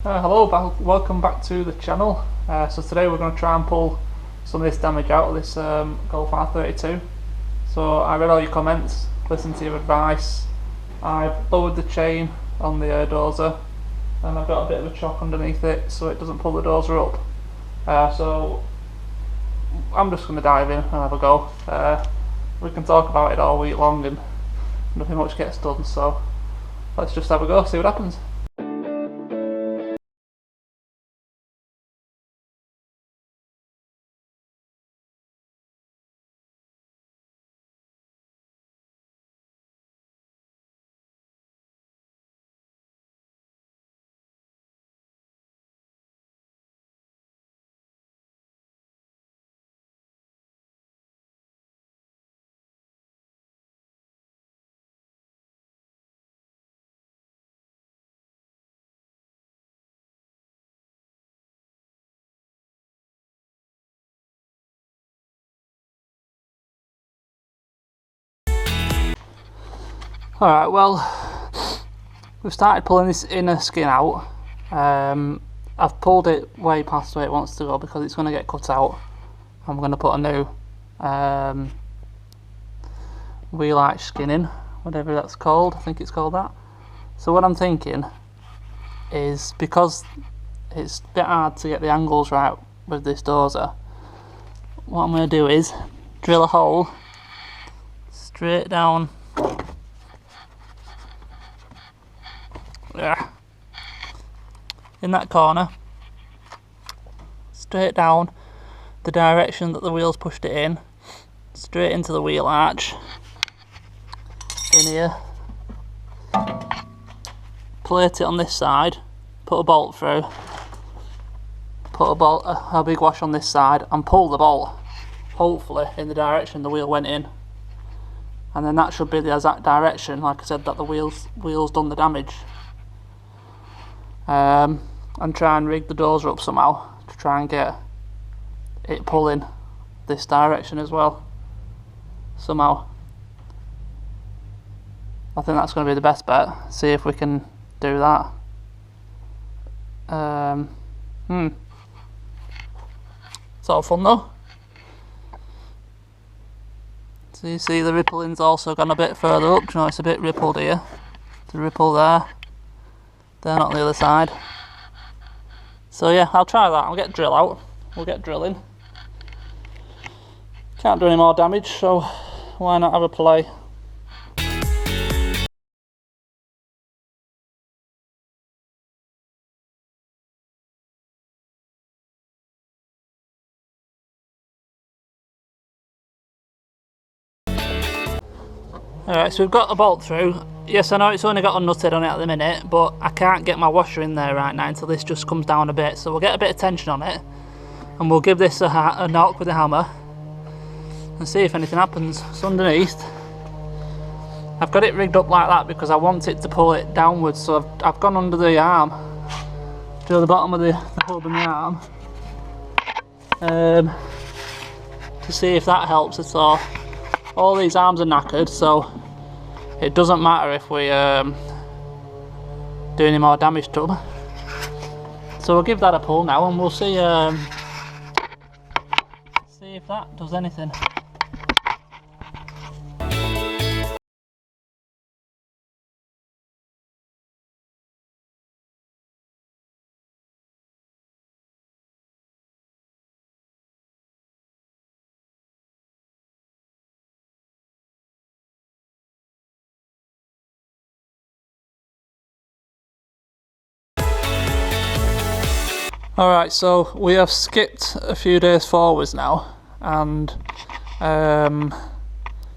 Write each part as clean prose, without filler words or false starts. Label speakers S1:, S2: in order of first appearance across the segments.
S1: Welcome back to the channel. So today we're going to try and pull some of this damage out of this Golf R32. So I read all your comments, listened to your advice. I've lowered the chain on the dozer and I've got a bit of a chock underneath it so it doesn't pull the dozer up. So I'm just going to dive in and have a go. We can talk about it all week long and nothing much gets done, so let's just have a go, see what happens. Alright, well, we've started pulling this inner skin out. I've pulled it way past where it wants to go because it's going to get cut out. I'm going to put a new wheel arch skin in, whatever that's called. I think it's called that. So what I'm thinking is, because it's a bit hard to get the angles right with this dozer, what I'm going to do is drill a hole straight down there, in that corner, straight down the direction that the wheels pushed it in, straight into the wheel arch in here, plate it on this side, put a bolt through, put a big wash on this side and pull the bolt, hopefully in the direction the wheel went in, and then that should be the exact direction, like I said, that the wheels done the damage. And try and rig the dozer up somehow to try and get it pulling this direction as well somehow. I think that's going to be the best bet. See if we can do that. It's all fun though. So you see the rippling's also gone a bit further up. Do you know, it's a bit rippled here. The ripple there. They're not on the other side. So yeah, I'll try that. I'll get drill out. We'll get drilling. Can't do any more damage, so why not have a play? Alright, so we've got a bolt through. Yes, I know it's only got unnutted on it at the minute, but I can't get my washer in there right now until this just comes down a bit. So we'll get a bit of tension on it and we'll give this a knock with a hammer and see if anything happens. So underneath, I've got it rigged up like that because I want it to pull it downwards. So I've gone under the arm, drill the bottom of the hub in the arm, to see if that helps at all. All these arms are knackered, so it doesn't matter if we do any more damage to them. So we'll give that a pull now and we'll see if that does anything. Alright, so we have skipped a few days forwards now, and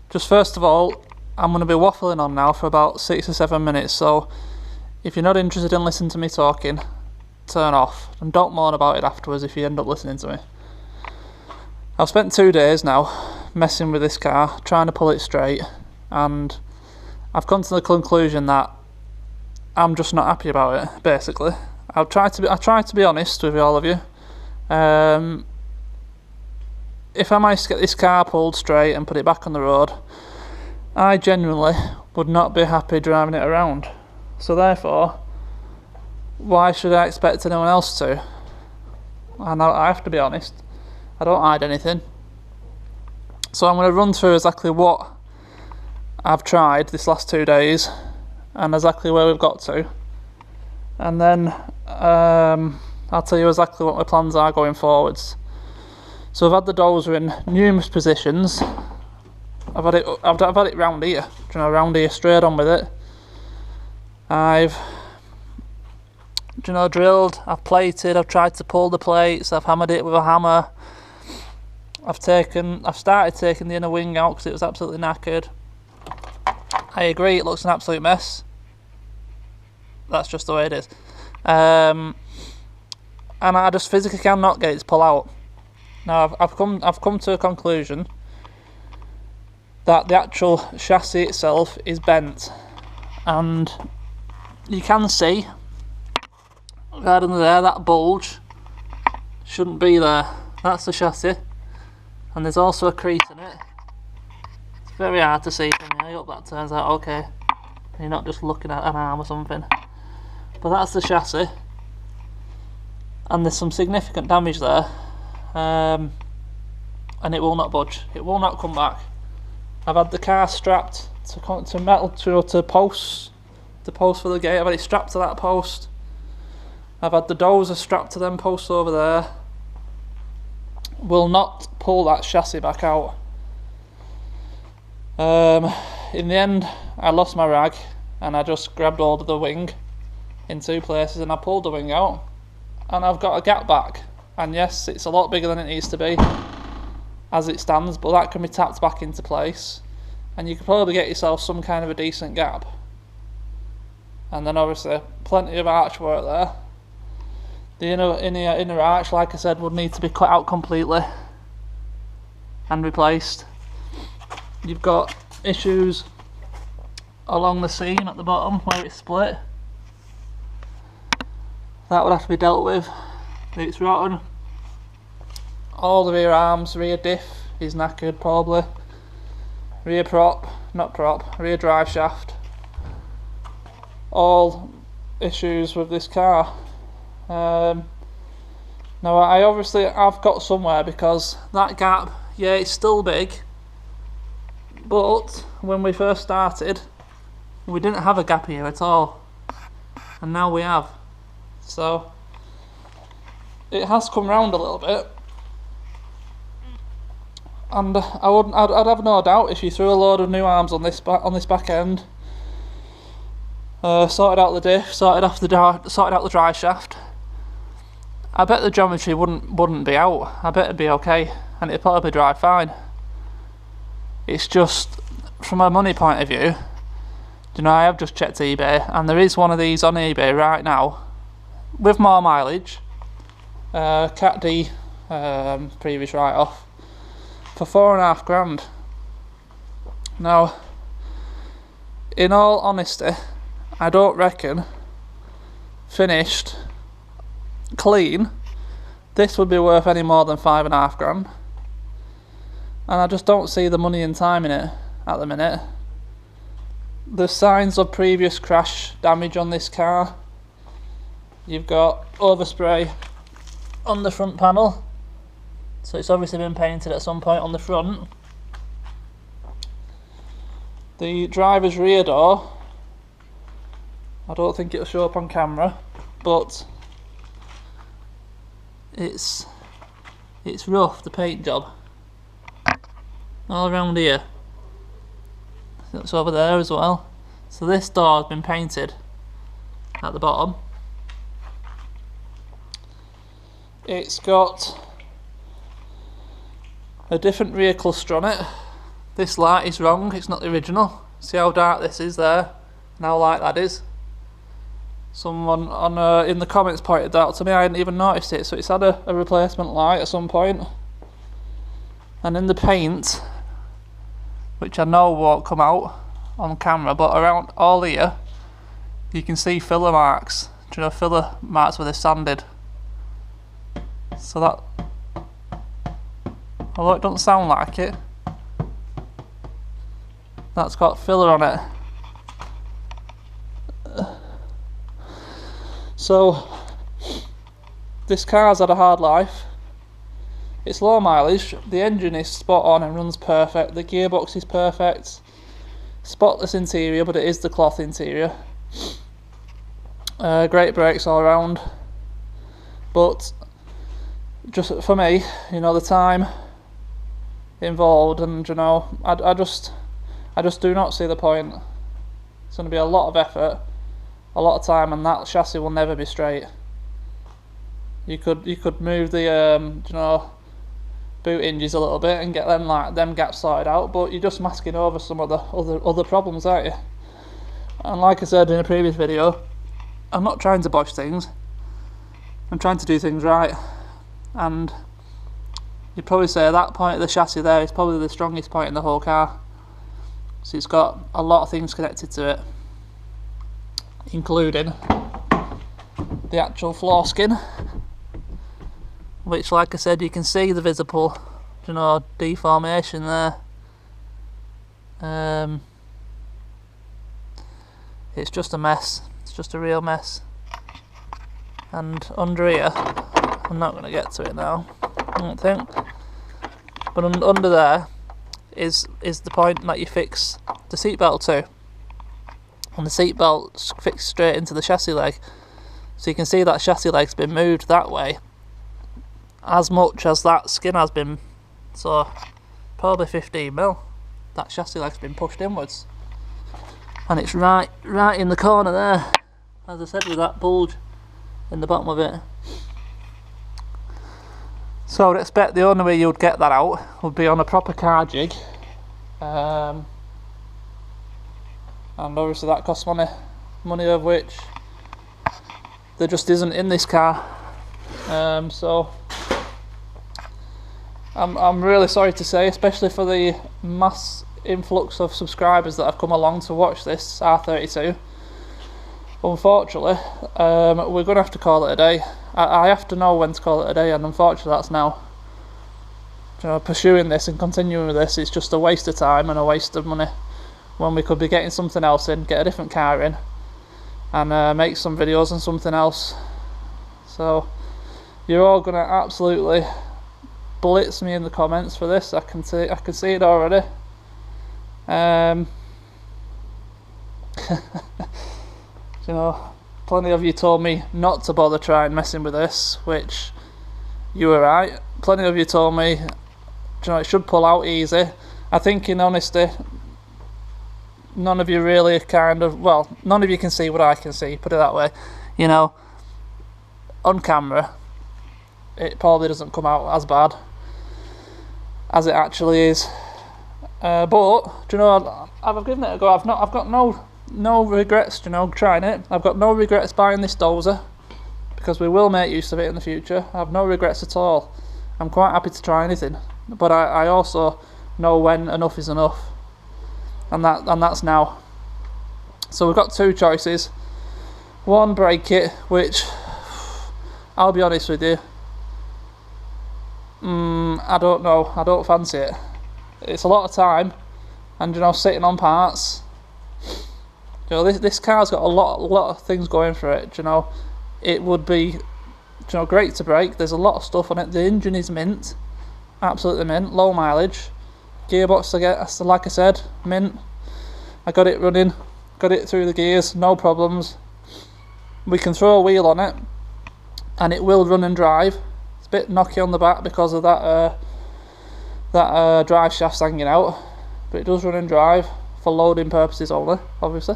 S1: just first of all, I'm going to be waffling on now for about 6 or 7 minutes, so if you're not interested in listening to me talking, turn off, and don't moan about it afterwards if you end up listening to me. I've spent 2 days now messing with this car, trying to pull it straight, and I've come to the conclusion that I'm just not happy about it, basically. I try to be honest with all of you. If I managed to get this car pulled straight and put it back on the road, I genuinely would not be happy driving it around. So therefore, why should I expect anyone else to? And I have to be honest, I don't hide anything. So I'm going to run through exactly what I've tried this last 2 days and exactly where we've got to, and then I'll tell you exactly what my plans are going forwards. So I've had the dozer in numerous positions. I've had it round here, round here, straight on with it. I've drilled, I've plated, I've tried to pull the plates, I've hammered it with a hammer. I've started taking the inner wing out because it was absolutely knackered. I agree, it looks an absolute mess. That's just the way it is. And I just physically cannot get it to pull out. Now I've come to a conclusion that the actual chassis itself is bent, and you can see right under there that bulge shouldn't be there. That's the chassis, and there's also a crease in it. It's very hard to see from here. I hope that turns out okay. You're not just looking at an arm or something. But that's the chassis, and there's some significant damage there, and it will not budge. It will not come back. I've had the car strapped to metal to posts, the post for the gate. I've had it strapped to that post. I've had the dozer strapped to them posts over there. Will not pull that chassis back out. In the end, I lost my rag and I just grabbed hold of the wing in 2 places and I pulled the wing out, and I've got a gap back. And yes, it's a lot bigger than it needs to be as it stands, but that can be tapped back into place and you can probably get yourself some kind of a decent gap. And then obviously plenty of arch work there. The inner arch, like I said, would need to be cut out completely and replaced. You've got issues along the seam at the bottom where it's split. That would have to be dealt with. It's rotten. All the rear arms, rear diff is knackered probably. Rear rear drive shaft. All issues with this car. Now I've got somewhere, because that gap, yeah, it's still big, but when we first started we didn't have a gap here at all, and now we have. So it has come round a little bit, and I'd have no doubt if you threw a load of new arms on this back end, sorted out the diff, sorted out the drive shaft, I bet the geometry wouldn't be out. I bet it'd be okay, and it'd probably drive fine. It's just, from a money point of view, I have just checked eBay, and there is one of these on eBay right now with more mileage, Cat D, previous write-off, for £4.5 grand. Now, in all honesty, I don't reckon finished clean this would be worth any more than £5.5 grand, and I just don't see the money and time in it at the minute. There's signs of previous crash damage on this car. You've got overspray on the front panel, so it's obviously been painted at some point on the front. The driver's rear door, I don't think it'll show up on camera, but it's rough, the paint job. All around here. It's over there as well. So this door has been painted at the bottom. It's got a different rear cluster on it. This light is wrong, it's not the original. See how dark this is there, and how light that is. Someone in the comments pointed that out to me, I hadn't even noticed it, so it's had a replacement light at some point. And in the paint, which I know won't come out on camera, but around all here, you can see filler marks. Filler marks where they're sanded. So that, although it doesn't sound like it, that's got filler on it. So So this car's had a hard life. It's low mileage, the engine is spot on and runs perfect, the gearbox is perfect, spotless interior, but it is the cloth interior. Great brakes all around, but just for me, you know, the time involved, and you know, I just do not see the point. It's going to be a lot of effort, a lot of time, and that chassis will never be straight. You could move the you know, boot hinges a little bit and get them gaps sorted out, but you're just masking over some of the other problems, aren't you? And like I said in a previous video, I'm not trying to botch things, I'm trying to do things right. And you'd probably say that point of the chassis there is probably the strongest point in the whole car. So it's got a lot of things connected to it, including the actual floor skin, which, like I said, you can see the visible, you know, deformation there. It's just a mess. It's just a real mess. And under here, I'm not going to get to it now, I don't think. But under there is the point that you fix the seatbelt to, and the seatbelt's fixed straight into the chassis leg. So you can see that chassis leg's been moved that way as much as that skin has been. So probably 15mm. That chassis leg's been pushed inwards, and it's right in the corner there, as I said, with that bulge in the bottom of it. So I would expect the only way you would get that out would be on a proper car jig, and obviously that costs money of which there just isn't in this car. So I'm really sorry to say, especially for the mass influx of subscribers that have come along to watch this R32. Unfortunately, we're going to have to call it a day. I have to know when to call it a day, and unfortunately that's now. You know, pursuing this and continuing with this is just a waste of time and a waste of money, when we could be getting something else in, get a different car in, and make some videos on something else. So you're all going to absolutely blitz me in the comments for this. I can see it already. You know, plenty of you told me not to bother trying messing with this, which you were right. Plenty of you told me, you know, it should pull out easy. I think, in honesty, none of you really well, none of you can see what I can see, put it that way. You know, on camera it probably doesn't come out as bad as it actually is. But do you know, I've given it a go. I've got no regrets, you know, trying it. I've got no regrets buying this dozer, because we will make use of it in the future. I have no regrets at all. I'm quite happy to try anything, but I also know when enough is enough, and that's now. So we've got two choices. One, break it, which I'll be honest with you, I don't know. I don't fancy it. It's a lot of time, and you know, sitting on parts. You know, this car's got a lot of things going for it. You know, it would be, you know, great to break. There's a lot of stuff on it. The engine is mint, absolutely mint. Low mileage. Gearbox, like I said, mint. I got it running, got it through the gears, no problems. We can throw a wheel on it, and it will run and drive. It's a bit knocky on the back because of that drive shaft hanging out, but it does run and drive for loading purposes only, obviously.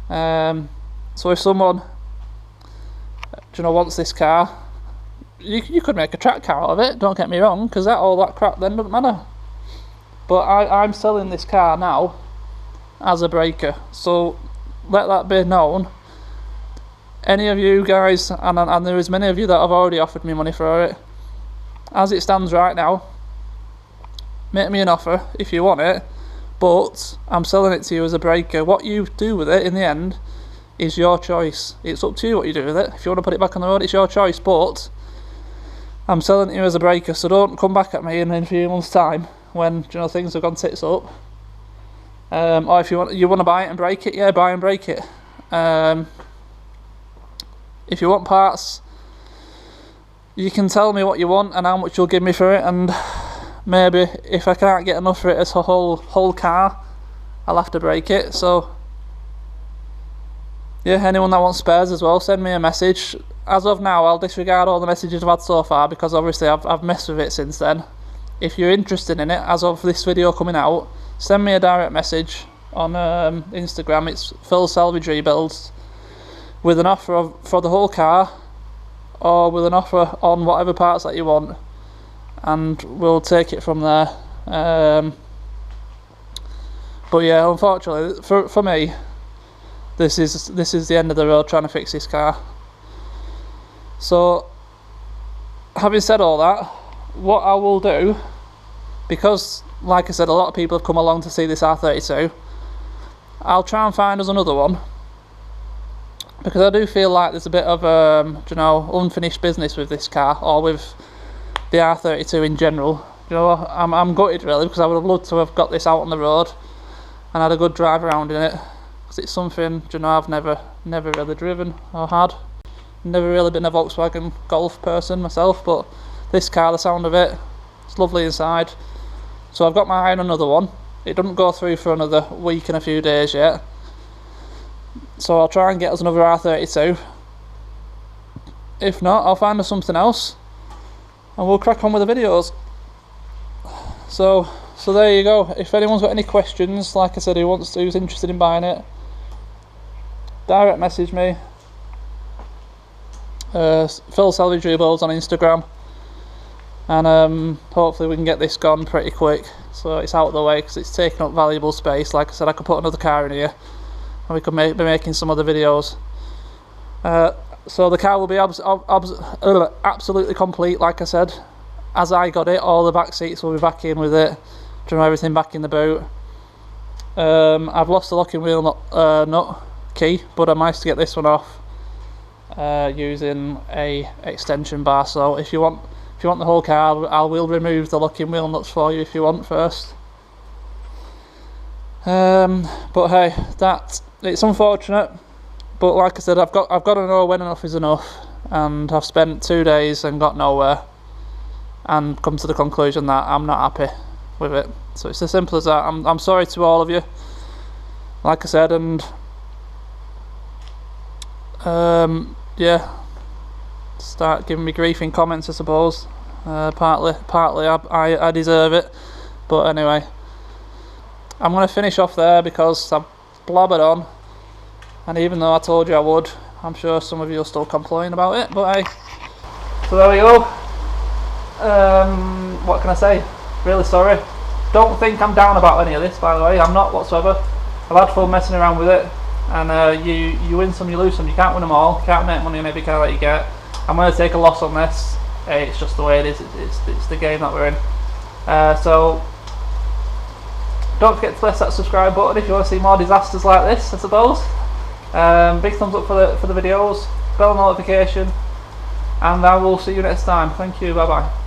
S1: So if someone, you know, wants this car, you could make a track car out of it, don't get me wrong, because all that crap then doesn't matter. But I'm selling this car now as a breaker, so let that be known. Any of you guys, and there is many of you that have already offered me money for it, as it stands right now, make me an offer if you want it, but I'm selling it to you as a breaker. What you do with it in the end is your choice. It's up to you what you do with it. If you want to put it back on the road, it's your choice, but I'm selling it to you as a breaker, so don't come back at me in a few months' time when, you know, things have gone tits up. Or if you want to buy it and break it, yeah, buy and break it. if you want parts, you can tell me what you want and how much you'll give me for it, and maybe if I can't get enough for it as a whole car, I'll have to break it. So yeah, anyone that wants spares as well, send me a message. As of now, I'll disregard all the messages I've had so far, because obviously I've messed with it since then. If you're interested in it, as of this video coming out, send me a direct message on Instagram. It's Full Salvage Rebuilds, with an offer for the whole car, or with an offer on whatever parts that you want, and we'll take it from there. But yeah, unfortunately for me, this is the end of the road trying to fix this car. So having said all that, what I will do, because like I said, a lot of people have come along to see this R32, I'll try and find us another one, because I do feel like there's a bit of you know, unfinished business with this car, or with the R32 in general. You know, I'm gutted really, because I would have loved to have got this out on the road and had a good drive around in it, because it's something, you know, I've never really driven or had. Never really been a Volkswagen Golf person myself, but this car, the sound of it, it's lovely inside. So I've got my eye on another one. It doesn't go through for another week and a few days yet, so I'll try and get us another R32. If not, I'll find us something else and we'll crack on with the videos. So there you go. If anyone's got any questions, like I said, who's interested in buying it, direct message me. Full Salvage Rebuilds on Instagram, and hopefully we can get this gone pretty quick, so it's out of the way, because it's taking up valuable space. Like I said, I could put another car in here and we could be making some other videos. So the car will be absolutely complete, like I said. As I got it, all the back seats will be back in with it, everything back in the boot. I've lost the locking wheel nut key, but I managed to get this one off using a extension bar. So if you want the whole car, I will remove the locking wheel nuts for you if you want first. But hey, it's unfortunate, but like I said, I've got to know when enough is enough, and I've spent 2 days and got nowhere, and come to the conclusion that I'm not happy with it. So it's as simple as that. I'm sorry to all of you, like I said, and yeah, start giving me grief in comments, I suppose. Partly I deserve it, but anyway, I'm going to finish off there because I've blabbered on, and even though I told you I would, I'm sure some of you will still complain about it, but hey. So there we go. What can I say? Really sorry. Don't think I'm down about any of this, by the way. I'm not whatsoever. I've had fun messing around with it, and you win some, you lose some. You can't win them all. You can't make money on every car that you get. I'm going to take a loss on this. It's just the way it is. It's the game that we're in. So don't forget to press that subscribe button if you want to see more disasters like this, I suppose. Big thumbs up for the videos, bell notification, and I will see you next time. Thank you, bye bye.